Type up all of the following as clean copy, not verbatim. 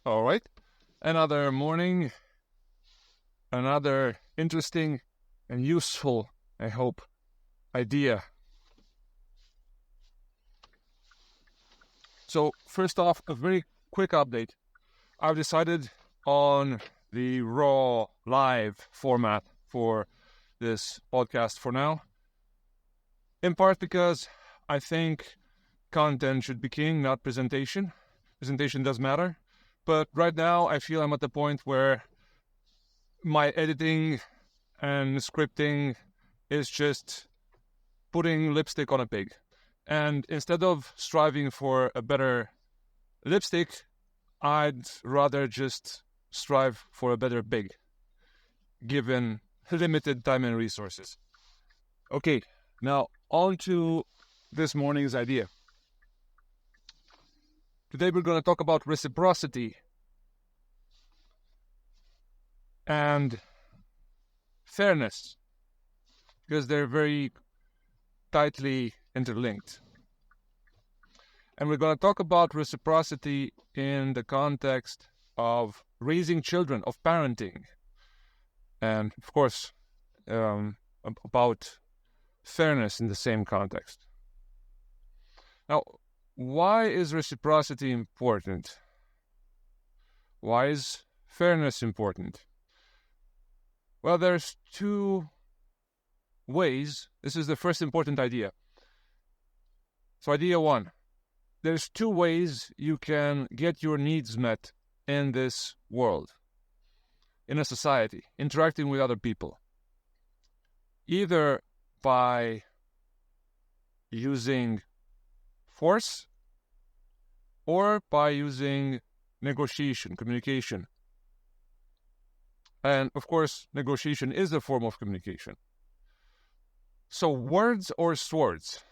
All right. Another morning, another interesting and useful, I hope, idea. So, first off, a very quick update. I've decided on the raw live format for this podcast for now, in part because I think content should be king, not presentation. Presentation does matter. But right now, I feel I'm at the point where my editing and scripting is just putting lipstick on a pig. And instead of striving for a better lipstick, I'd rather just strive for a better pig, given limited time and resources. Okay, now on to this morning's idea. Today we're going to talk about reciprocity and fairness, because they're very tightly interlinked. And we're going to talk about reciprocity in the context of raising children, of parenting, and of course, about fairness in the same context. Now, why is reciprocity important? Why is fairness important? Well, there's two ways. This is the first important idea. So idea one, there's two ways you can get your needs met in this world, in a society, interacting with other people. Either by using force or by using negotiation, communication. And of course, negotiation is a form of communication. So words or swords?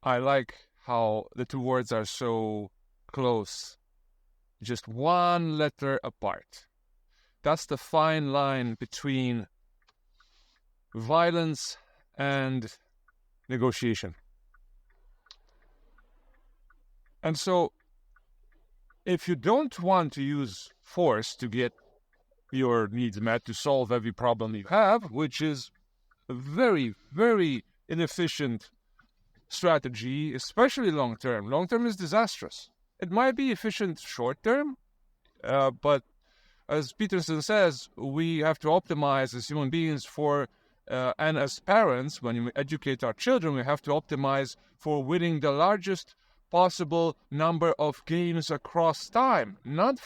I like how the two words are so close, just one letter apart. That's the fine line between violence and negotiation. And so, if you don't want to use force to get your needs met, to solve every problem you have, which is a very, very inefficient strategy, especially long term. Long term is disastrous. It might be efficient short term, but as Peterson says, we have to optimize as human beings for, and as parents, when we educate our children, we have to optimize for winning the largest possible number of games across time, not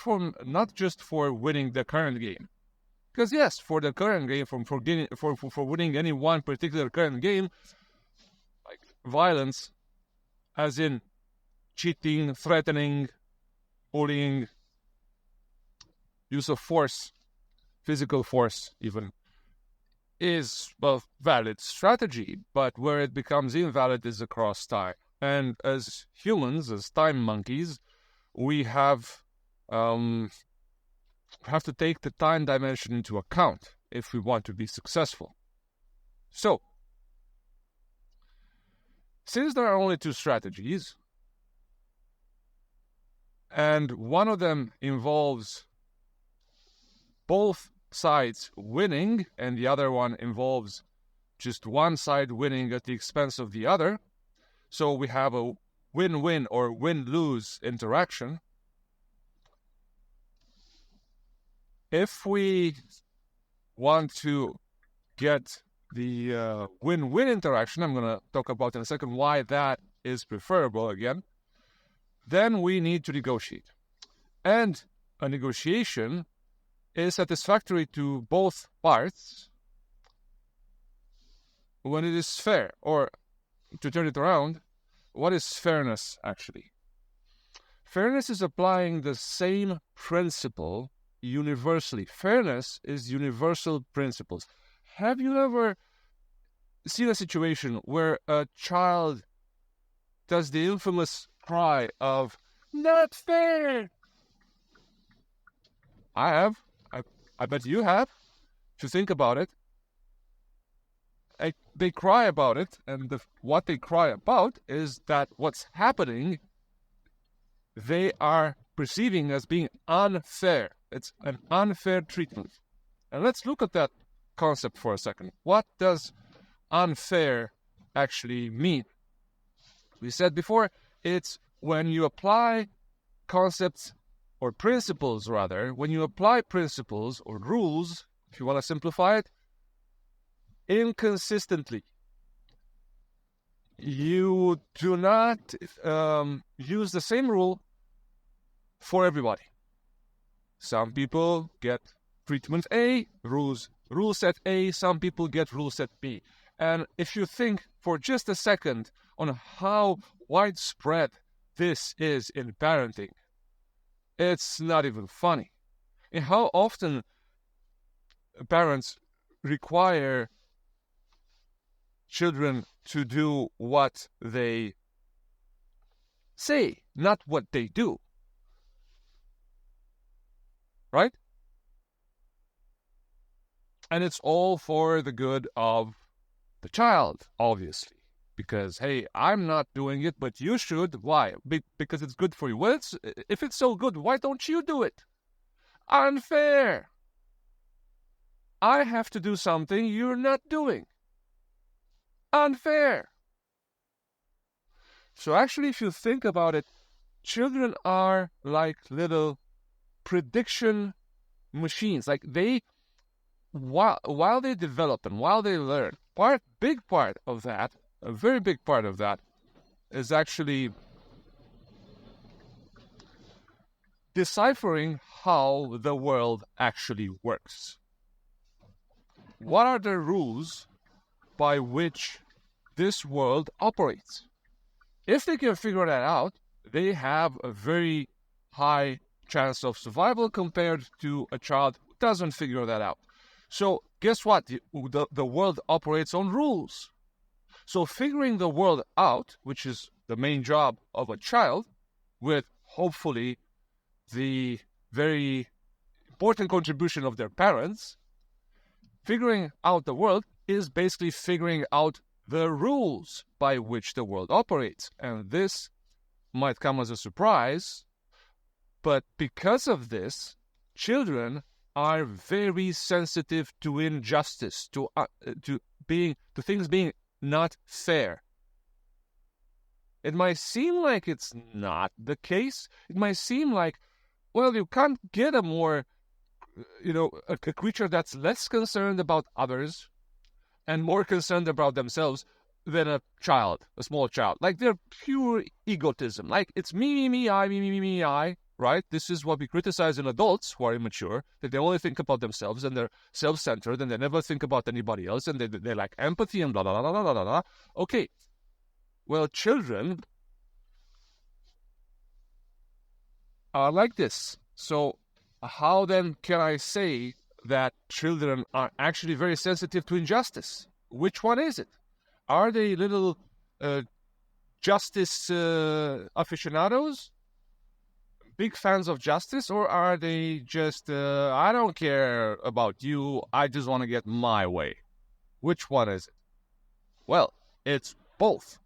just for winning the current game. Because yes, for the current game, for winning any one particular current game, like violence, as in cheating, threatening, bullying, use of force, physical force even, is a valid strategy, but where it becomes invalid is across time. And as humans, as time monkeys, we have to take the time dimension into account if we want to be successful. So, since there are only two strategies, and one of them involves both sides winning, and the other one involves just one side winning at the expense of the other, so we have a win-win or win-lose interaction. If we want to get the win-win interaction, I'm going to talk about in a second why that is preferable again, then we need to negotiate. And a negotiation is satisfactory to both parts when it is fair. Or, to turn it around, what is fairness actually? Fairness is applying the same principle universally. Fairness is universal principles. Have you ever seen a situation where a child does the infamous cry of, "Not fair"? I have. I bet you have. If you think about it, they cry about it, and what they cry about is that what's happening, they are perceiving as being unfair. It's an unfair treatment. And let's look at that concept for a second. What does unfair actually mean? We said before, it's when you apply concepts or principles, rather, when you apply principles or rules, if you want to simplify it, inconsistently. You do not use the same rule for everybody. Some people get treatment A, rule set A, some people get rule set B. And if you think for just a second on how widespread this is in parenting, it's not even funny. And how often parents require children to do what they say, not what they do. Right? And it's all for the good of the child, obviously. Because, hey, I'm not doing it, but you should. Why? Because it's good for you. Well, if it's so good, why don't you do it? Unfair. I have to do something you're not doing. Unfair. So actually, if you think about it, children are like little prediction machines. Like while they develop and while they learn, a very big part of that is actually deciphering how the world actually works. What are the rules by which this world operates? If they can figure that out, they have a very high chance of survival compared to a child who doesn't figure that out. So guess what? The world operates on rules. So figuring the world out, which is the main job of a child, with hopefully the very important contribution of their parents, figuring out the world is basically figuring out the rules by which the world operates. And this might come as a surprise, but because of this, children are very sensitive to injustice, to things being not fair. It might seem like it's not the case. It might seem like, well, you can't get a more, a creature that's less concerned about others and more concerned about themselves than a child, a small child. Like they're pure egotism. Like it's me, I, right? This is what we criticize in adults who are immature, that they only think about themselves and they're self-centered and they never think about anybody else and they lack empathy and blah, blah, blah, blah, blah, blah, blah. Okay. Well, children are like this. So how then can I say that children are actually very sensitive to injustice? Which one is it? Are they little justice aficionados? Big fans of justice? Or are they just, I don't care about you, I just want to get my way? Which one is it? Well, it's both.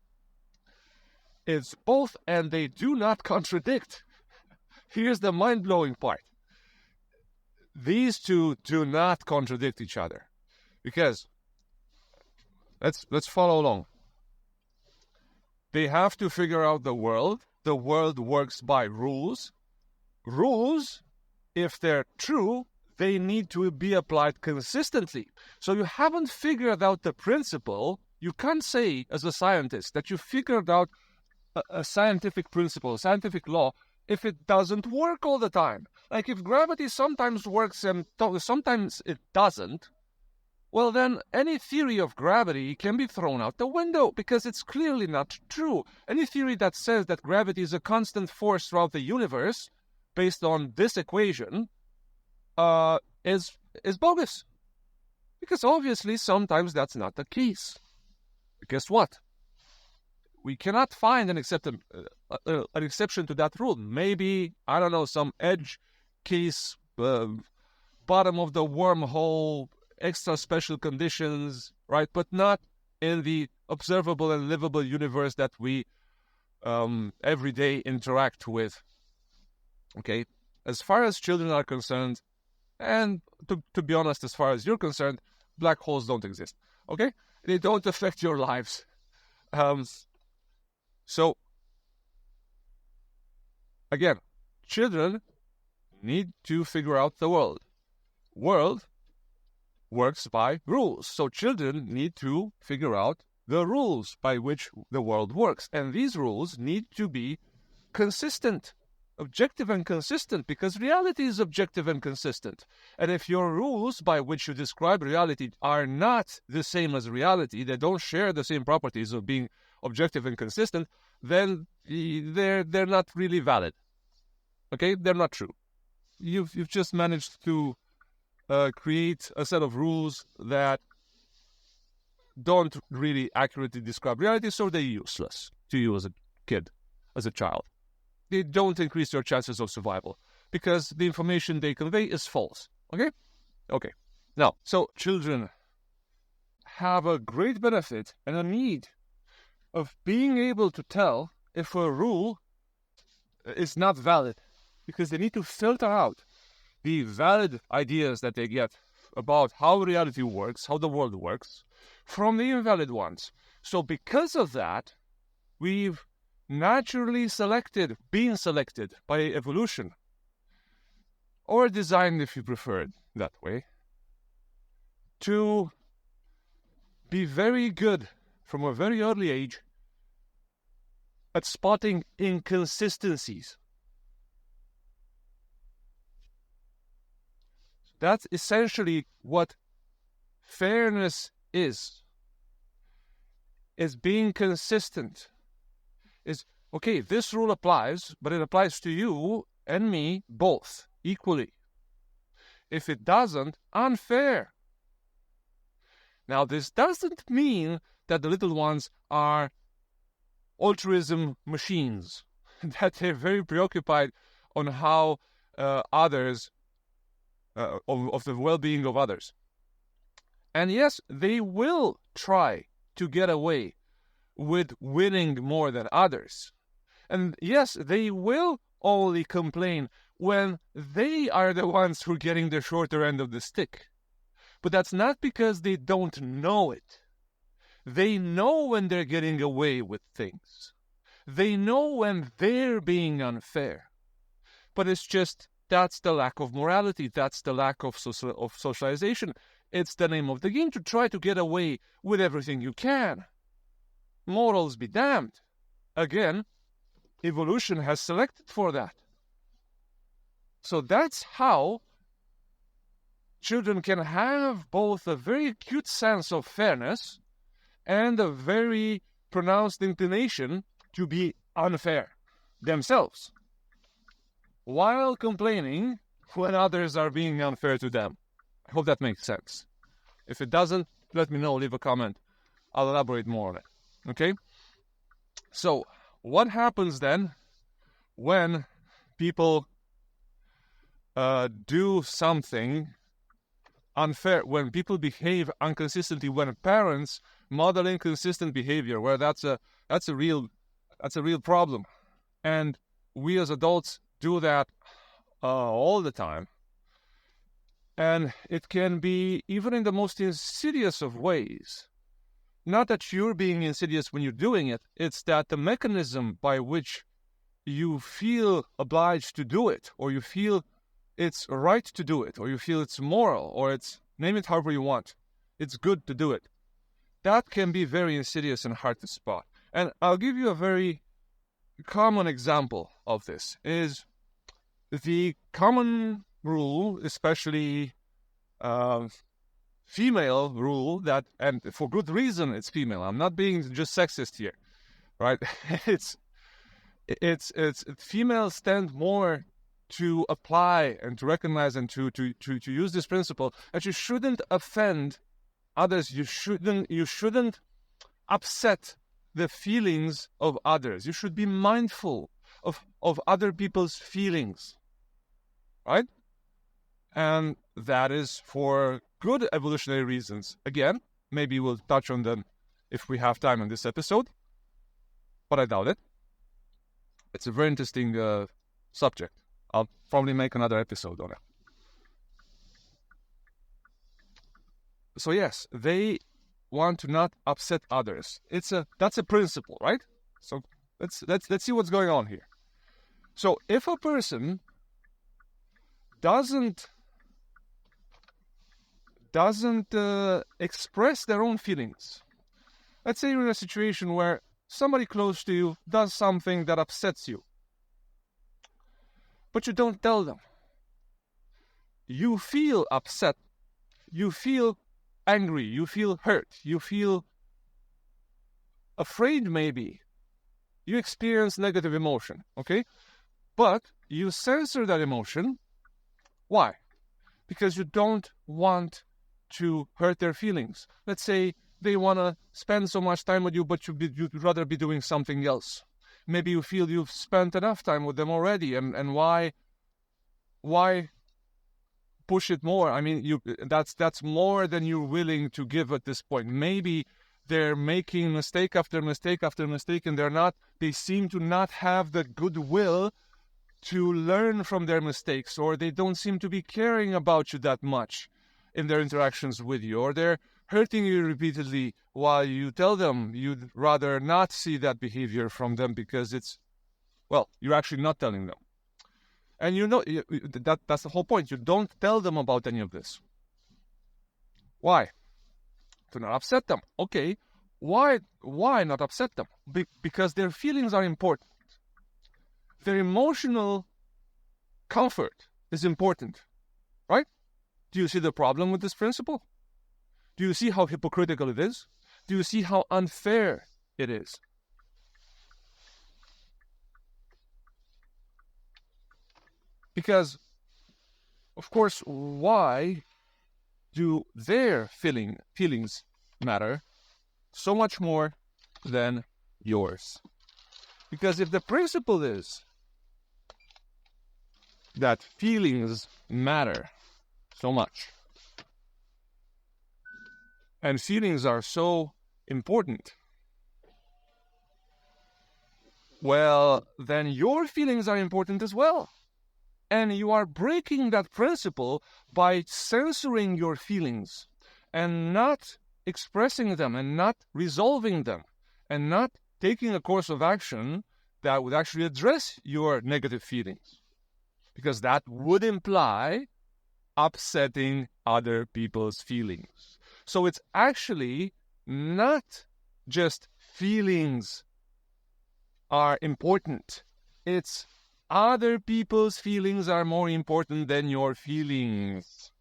It's both, and they do not contradict. Here's the mind-blowing part. These two do not contradict each other. Because, let's follow along. They have to figure out the world. The world works by rules. Rules, if they're true, they need to be applied consistently. So you haven't figured out the principle. You can't say, as a scientist, that you figured out a scientific principle, a scientific law, if it doesn't work all the time. Like if gravity sometimes works and sometimes it doesn't, well then any theory of gravity can be thrown out the window because it's clearly not true. Any theory that says that gravity is a constant force throughout the universe based on this equation is bogus. Because obviously sometimes that's not the case. But guess what? We cannot find an exception to that rule. Maybe, I don't know, some edge case, bottom of the wormhole, extra special conditions, right? But not in the observable and livable universe that we every day interact with. Okay? As far as children are concerned, and to be honest, as far as you're concerned, black holes don't exist. Okay? They don't affect your lives. So, again, children need to figure out the world. World works by rules. So children need to figure out the rules by which the world works. And these rules need to be consistent, objective and consistent, because reality is objective and consistent. And if your rules by which you describe reality are not the same as reality, they don't share the same properties of being objective and consistent, then they're not really valid. Okay? They're not true. You've just managed to create a set of rules that don't really accurately describe reality, so they're useless to you as a kid, as a child. They don't increase your chances of survival because the information they convey is false. Okay? Okay. Now, so children have a great benefit and a need of being able to tell if a rule is not valid, because they need to filter out the valid ideas that they get about how reality works, how the world works, from the invalid ones. So because of that, we've naturally been selected by evolution, or designed, if you prefer it that way, to be very good from a very early age at spotting inconsistencies. That's essentially what fairness is being consistent. Is, okay, this rule applies, but it applies to you and me both equally. If it doesn't, unfair. Now, this doesn't mean that the little ones are altruism machines, that they're very preoccupied on how others, of the well-being of others. And yes, they will try to get away with winning more than others. And yes, they will only complain when they are the ones who are getting the shorter end of the stick. But that's not because they don't know it. They know when they're getting away with things. They know when they're being unfair. But it's just, that's the lack of morality. That's the lack of socialization. It's the name of the game to try to get away with everything you can. Morals be damned. Again, evolution has selected for that. So that's how children can have both a very acute sense of fairness and a very pronounced inclination to be unfair themselves, while complaining when others are being unfair to them. I hope that makes sense. If it doesn't, let me know, leave a comment. I'll elaborate more on it. Okay? So, what happens then when people do something unfair, when people behave inconsistently, when parents model inconsistent behavior, where that's a real problem, and we as adults do that all the time, and it can be even in the most insidious of ways. Not that you're being insidious when you're doing it, it's that the mechanism by which you feel obliged to do it, or you feel it's right to do it, or you feel it's moral, or it's, name it however you want, it's good to do it. That can be very insidious and hard to spot. And I'll give you a very common example of this, is the common rule, especially female rule, that, and for good reason it's female. I'm not being just sexist here, right? it's females tend more to apply and to recognize and to use this principle that you shouldn't offend others. You shouldn't upset the feelings of others. You should be mindful of other people's feelings, right? And that is for good evolutionary reasons. Again, maybe we'll touch on them if we have time in this episode, but I doubt it. It's a very interesting subject. I'll probably make another episode on it. So yes, they want to not upset others. That's a principle, right? So let's see what's going on here. So if a person doesn't express their own feelings, let's say you're in a situation where somebody close to you does something that upsets you, but you don't tell them. You feel upset, you feel angry, you feel hurt, you feel afraid maybe. You experience negative emotion, okay? But you censor that emotion. Why? Because you don't want to hurt their feelings. Let's say they want to spend so much time with you, but you'd rather be doing something else. Maybe you feel you've spent enough time with them already, and why push it more? I mean, that's more than you're willing to give at this point. Maybe they're making mistake after mistake after mistake, and they seem to not have the goodwill to learn from their mistakes, or they don't seem to be caring about you that much in their interactions with you, or they're hurting you repeatedly while you tell them you'd rather not see that behavior from them because you're actually not telling them. And that's the whole point. You don't tell them about any of this. Why? To not upset them. Okay, why not upset them? Because their feelings are important. Their emotional comfort is important, right? Do you see the problem with this principle? Do you see how hypocritical it is? Do you see how unfair it is? Because, of course, why do their feelings matter so much more than yours? Because if the principle is that feelings matter so much, and feelings are so important, well, then your feelings are important as well. And you are breaking that principle by censoring your feelings and not expressing them and not resolving them and not taking a course of action that would actually address your negative feelings. Because that would imply upsetting other people's feelings. So it's actually not just feelings are important. It's other people's feelings are more important than your feelings,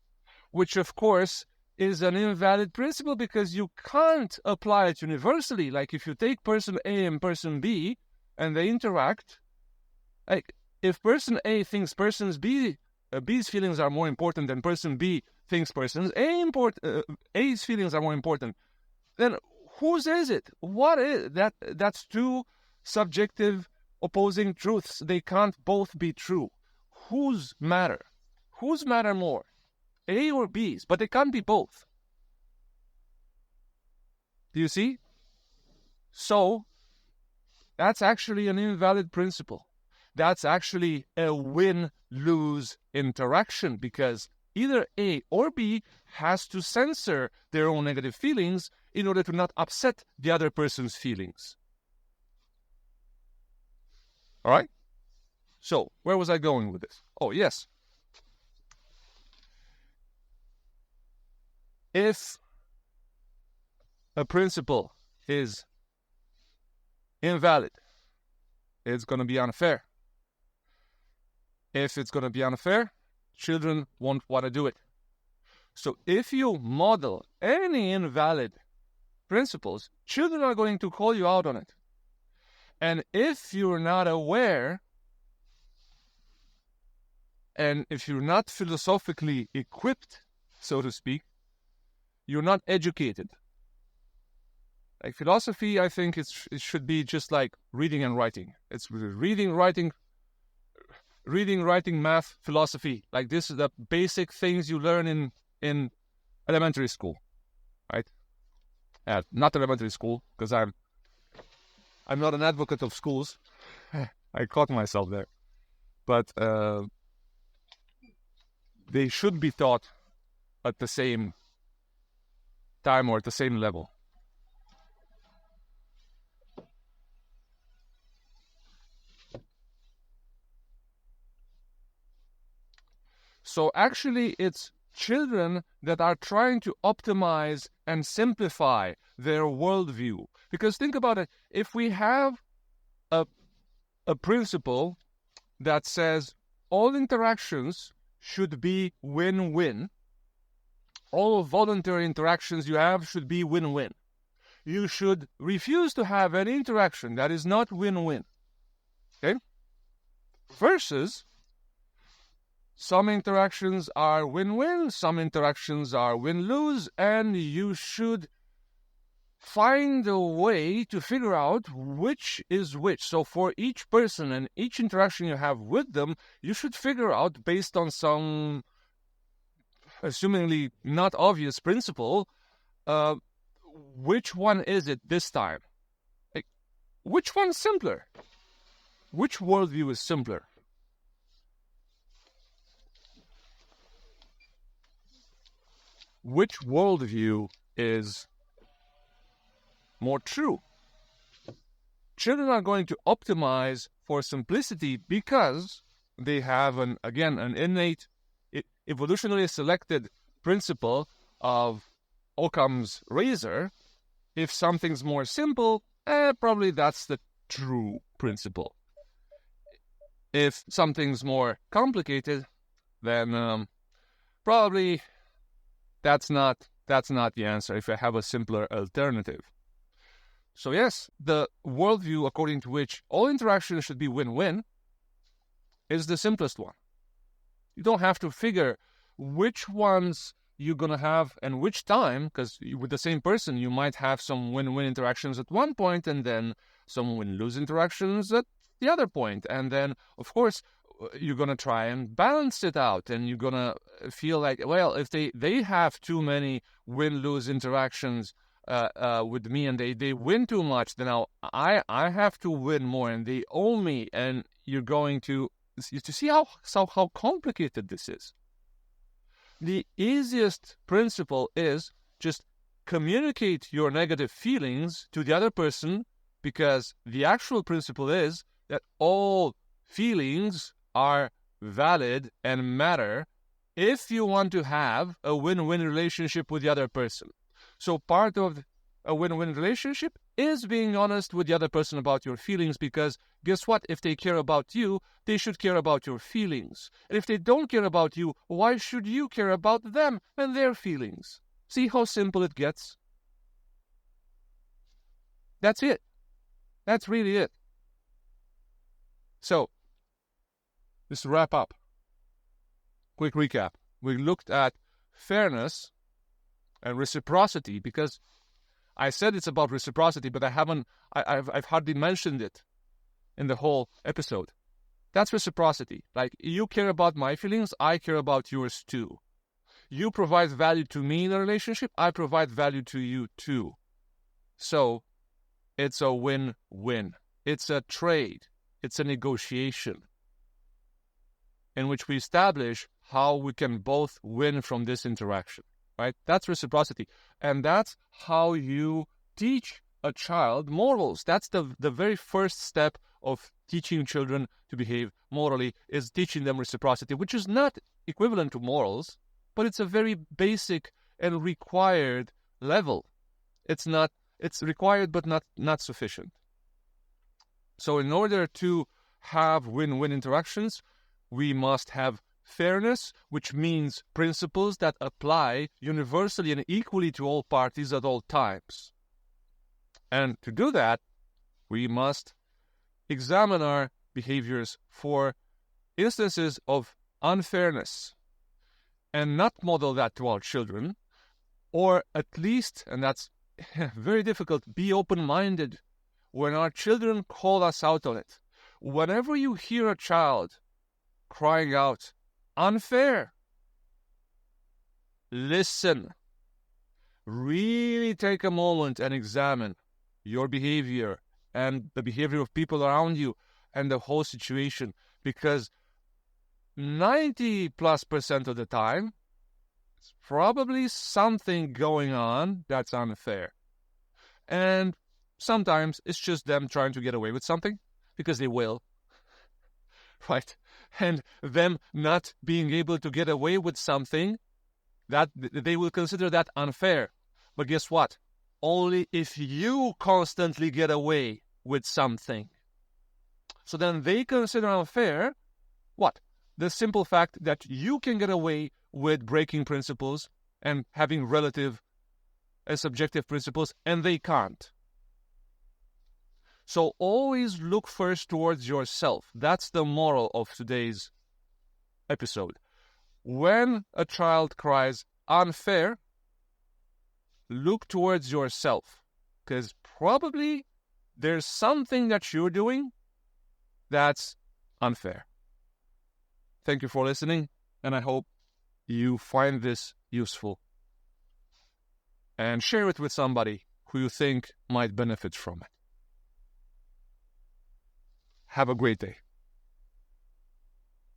which of course is an invalid principle because you can't apply it universally. Like if you take person A and person B and they interact, like if person A thinks person B's feelings are more important than person B thinks person A's feelings are more important, then whose is it? What is that? That's two subjective opposing truths. They can't both be true. Whose matter? Whose matter more? A or B's? But they can't be both. Do you see? So that's actually an invalid principle. That's actually a win-lose interaction because either A or B has to censor their own negative feelings in order to not upset the other person's feelings. All right? So, where was I going with this? Oh, yes. If a principle is invalid, it's going to be unfair. If it's going to be unfair, children won't want to do it. So if you model any invalid principles, children are going to call you out on it. And if you're not aware, and if you're not philosophically equipped, so to speak, you're not educated. Like philosophy, I think it should be just like reading and writing. It's reading, writing, math, philosophy. Like this is the basic things you learn in elementary school, right? Not elementary school, because I'm not an advocate of schools. I caught myself there. But they should be taught at the same time or at the same level. So actually, it's children that are trying to optimize and simplify their worldview. Because think about it, if we have a principle that says all interactions should be win-win, all voluntary interactions you have should be win-win. You should refuse to have any interaction that is not win-win. Okay? Versus some interactions are win-win, some interactions are win-lose, and you should find a way to figure out which is which. So for each person and each interaction you have with them, you should figure out, based on some assumingly not obvious principle, which one is it this time? Like, which one's simpler? Which worldview is simpler? Which worldview is more true? Children are going to optimize for simplicity because they have an innate, evolutionarily selected principle of Occam's razor. If something's more simple, probably that's the true principle. If something's more complicated, then probably that's not the answer if I have a simpler alternative. So yes, the worldview according to which all interactions should be win-win is the simplest one. You don't have to figure which ones you're going to have and which time, because with the same person, you might have some win-win interactions at one point and then some win-lose interactions at the other point. And then, of course, you're going to try and balance it out, and you're going to feel like, well, if they have too many win-lose interactions with me and they win too much, then I have to win more and they owe me, and you're going to see how complicated this is. The easiest principle is just communicate your negative feelings to the other person, because the actual principle is that all feelings are valid and matter if you want to have a win-win relationship with the other person. So part of a win-win relationship is being honest with the other person about your feelings, because guess what? If they care about you, they should care about your feelings. And if they don't care about you, why should you care about them and their feelings? See how simple it gets? That's it. That's really it. So, just to wrap up, quick recap. We looked at fairness and reciprocity, because I said it's about reciprocity, but I've hardly mentioned it in the whole episode. That's reciprocity. Like, you care about my feelings, I care about yours too. You provide value to me in a relationship, I provide value to you too. So, it's a win-win. It's a trade. It's a negotiation in which we establish how we can both win from this interaction, right? That's reciprocity. And that's how you teach a child morals. That's the very first step of teaching children to behave morally, is teaching them reciprocity, which is not equivalent to morals, but it's a very basic and required level. It's required, but not sufficient. So in order to have win-win interactions, we must have fairness, which means principles that apply universally and equally to all parties at all times. And to do that, we must examine our behaviors for instances of unfairness and not model that to our children, or at least, and that's very difficult, be open-minded when our children call us out on it. Whenever you hear a child crying out, unfair, listen. Really take a moment and examine your behavior and the behavior of people around you and the whole situation, because 90+% of the time, it's probably something going on that's unfair. And sometimes it's just them trying to get away with something, because they will, right? And them not being able to get away with something, that they will consider that unfair. But guess what? Only if you constantly get away with something. So then they consider unfair what? The simple fact that you can get away with breaking principles and having relative and subjective principles, and they can't. So always look first towards yourself. That's the moral of today's episode. When a child cries unfair, look towards yourself, because probably there's something that you're doing that's unfair. Thank you for listening, and I hope you find this useful. And share it with somebody who you think might benefit from it. Have a great day.